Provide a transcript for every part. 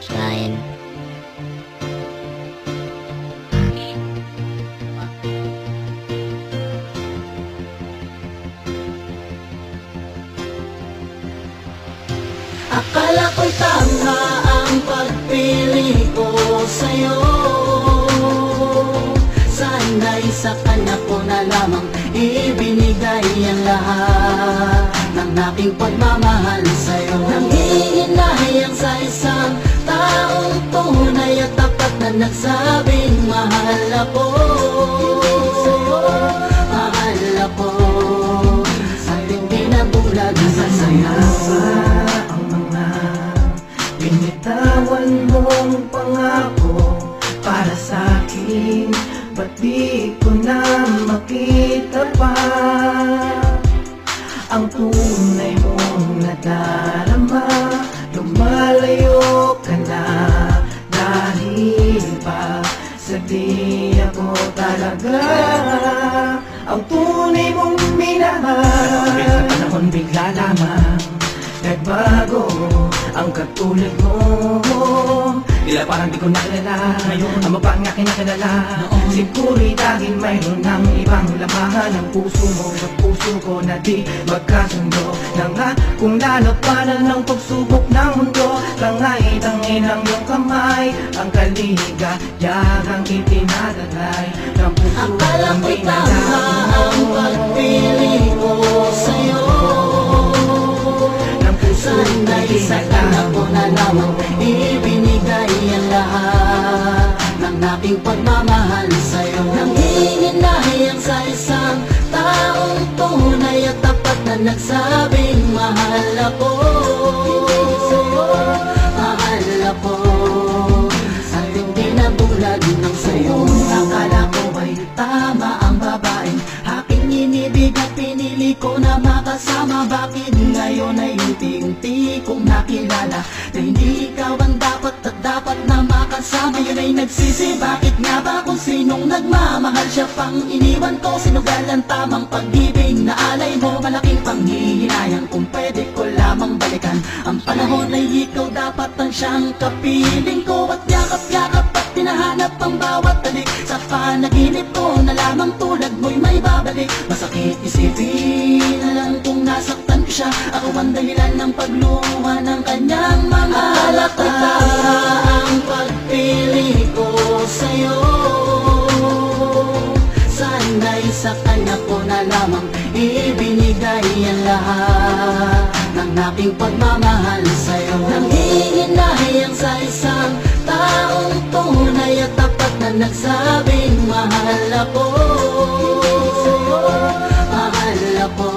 Ryan. Akala ko'y tama ang pagpili ko sa'yo. Sana'y sa kanya ko na lamang ibinigay ang lahat ng aking pagmamahal sa'yo. Nanghihinayang sa isang taong tunay at tapat na nagsabing mahal ako. Mahal ako at hindi na bulag sa saya. Binitawan mong pangako para sa'kin, ba't di ko na makita pa ang tunay mong nadarama? Lumalayo ka na dahil pa sa di ako talaga ang tunay mong minahal. Sa panahon bigla lamang nagbago ang katulad mo. Tila parang di ko nakilala ngayon ang mapa ang aking nakilala. Siguro'y dahil mayroon ng ibang lamahan ang puso mo at puso ko na di magkasundo. Na nga kung lalapanan ng pagsubok ng mundo, tangay-tangay ng iyong kamay ang kaligayagang itinadalay ng puso. Akala ko'y tama ang pagpili ko sa'yo. Sana'y sa kanya ko na lamang ibinigay ang lahat ng aking pagmamahal sa'yo. Nanghihinayang sa isang taong tunay at tapat na nagsabing mahal ako. Mahal ako at hindi na bulag ng sayo. Akala ko ay tama ang babaeng aking inibig at pinili ko na makasama. Bakit ngayon ay unti-unti kong nakilala na hindi ikaw ang dapat at dapat na makasama? Yun ay nagsisi, bakit nga ba kung sinong nagmamahal siya pang iniwan ko? Sinugal ang tamang pag-ibig na alay mo. Malaking panghihinayang kung pwede ko lamang balikan ang panahon ay ikaw dapat ang siyang kapiling ko. At yakap-yakap at tinahanap ang bawat talik sa panaginip ko na lamang tulad mo'y may babalik. Masakit isipin na lang kung nasaktan ko siya. Ako ang dahilan ng pagluha ng kanyang mga alak. Ang pagpili ko sa'yo, sana'y sa kanya ko na lamang ibinigay ang lahat ng aking pagmamahal sa'yo. Nanghihinayang sa isang taong tunay at tapat na nagsabing mahal ako. Mahal ako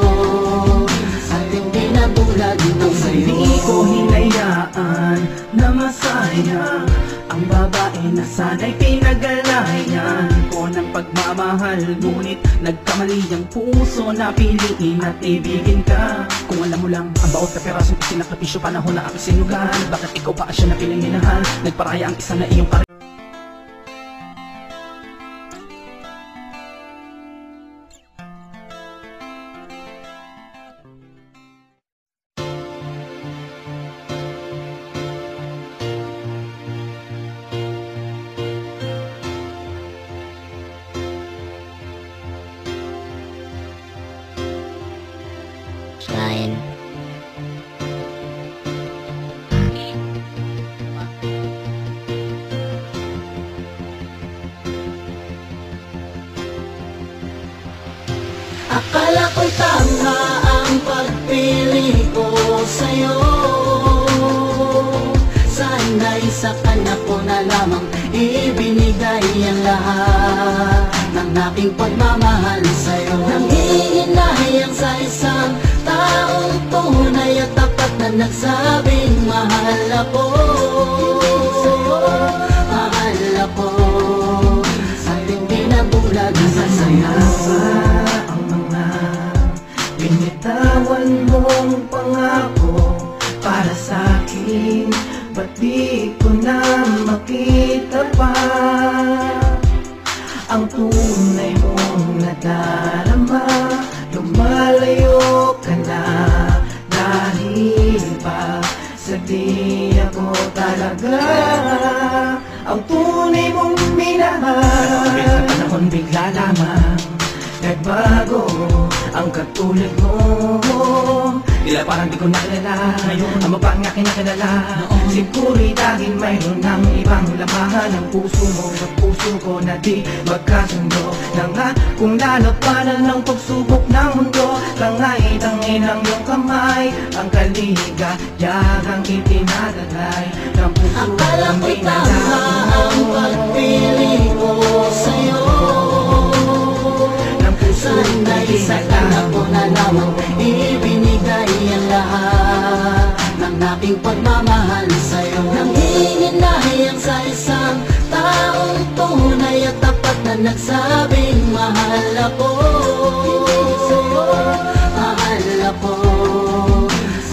at hindi na bulag ng sayo. Hindi ko hinayaan na masayang ang babae na sana'y pinagalayan ko ng pagmamahal. Ngunit nagkamali ang puso na piliin at ibigin ka. Kung alam mo lang ang bawat kaperasong isinakripisyo, panahon na aking sinugan, bakit ikaw pa siya na pinanginahan? Nagparaya ang isa na iyong pare. Ryan. Akala ko'y tama ang pagpili ko sa'yo. Sana'y sa kanya ko na lamang ibinigay ang lahat ng aking pagmamahal sa'yo. Nanghihinayang sa isang taong tunay at tapat na nagsabing mahal ako. Mahal ako at hindi na bulag sa saya. Ang mga binitawan mong pangako para sa'kin, ba't di ko na makita pa ang tunay mong nadarama? Lumalayo ka na dahil pa sa di ako talaga ang tunay mong minahal. Sa panahon bigla lamang nagbago ang katulad mo. Tila parang di ko nakilala ngayon ang mabang nga kinakilala. Siguro'y dahil mayroon ng ibang lamahan ang puso mo at puso ko na di magkasundo. Na nga kung lalapanan ng pagsubok ng mundo, tangay-tangay ng iyong kamay ang kaligayagang itinadalay ng puso kong Akala ko'y tama ang pagpili ko sa'yo. Sana'y sa kanya ko na lamang ibinigay ang lahat ng aking pagmamahal sa'yo. Nanginginayang sa isang taong tunay at tapat na nagsabing mahal ako. Mahal ako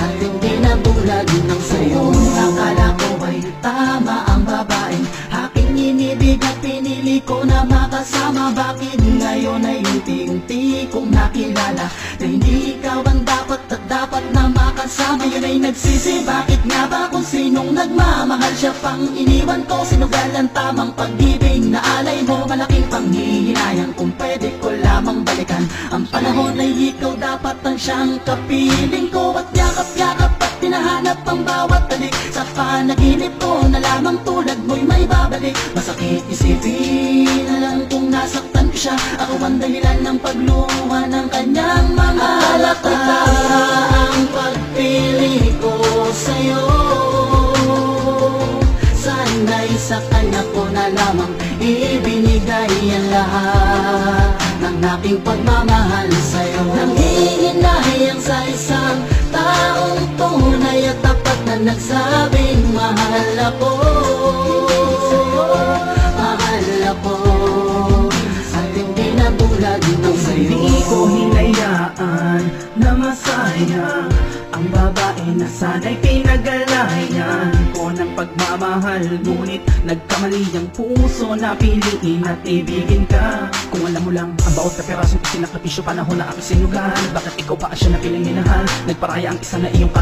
at hindi na bulag ng sayo. Akala ko ay tama ang babaeng aking inibig at pinili ko na makasama. Bakit ngayon ay unti-unti kong nakilala na hindi ikaw ang dapat at dapat na makasama? Yun ay nagsisi, bakit nga ba kung sinong nagmamahal siya pang iniwan ko? Sinugal ang tamang pag-ibig na alay mo. Malaking panghihinayang kung pwede ko lamang balikan ang panahon ay ikaw dapat ang siyang kapiling ko. At yakap-yakap at tinahanap ang bawat talik sa panaginip ko na lamang tulad mo'y may babalik. Masakit isipin na lang kung nasaktan ko siya. Ako ang dahilan ng pagluha ng kanyang mga alakita. Ang pagpili ko sa'yo, sana'y sa kanya ko na lamang ibinigay ang lahat ng aking pagmamahal sa'yo. Nanginginayang sa isang taong tunay at tapat na nagsabing mahal ako. Mahal ako at hindi na bulag ng sayo. Hindi ko hinayaan na masayang ang babae na sana'y pinagalayan ko ng pagmamahal. Ngunit nagkamali ang puso na piliin at ibigin ka. Kung alam mo lang ang bawat kapirasong isinakripisyo panahon na aking sinugan, bakit ikaw pa siya na piling minahal? Nagparaya ang isa na iyong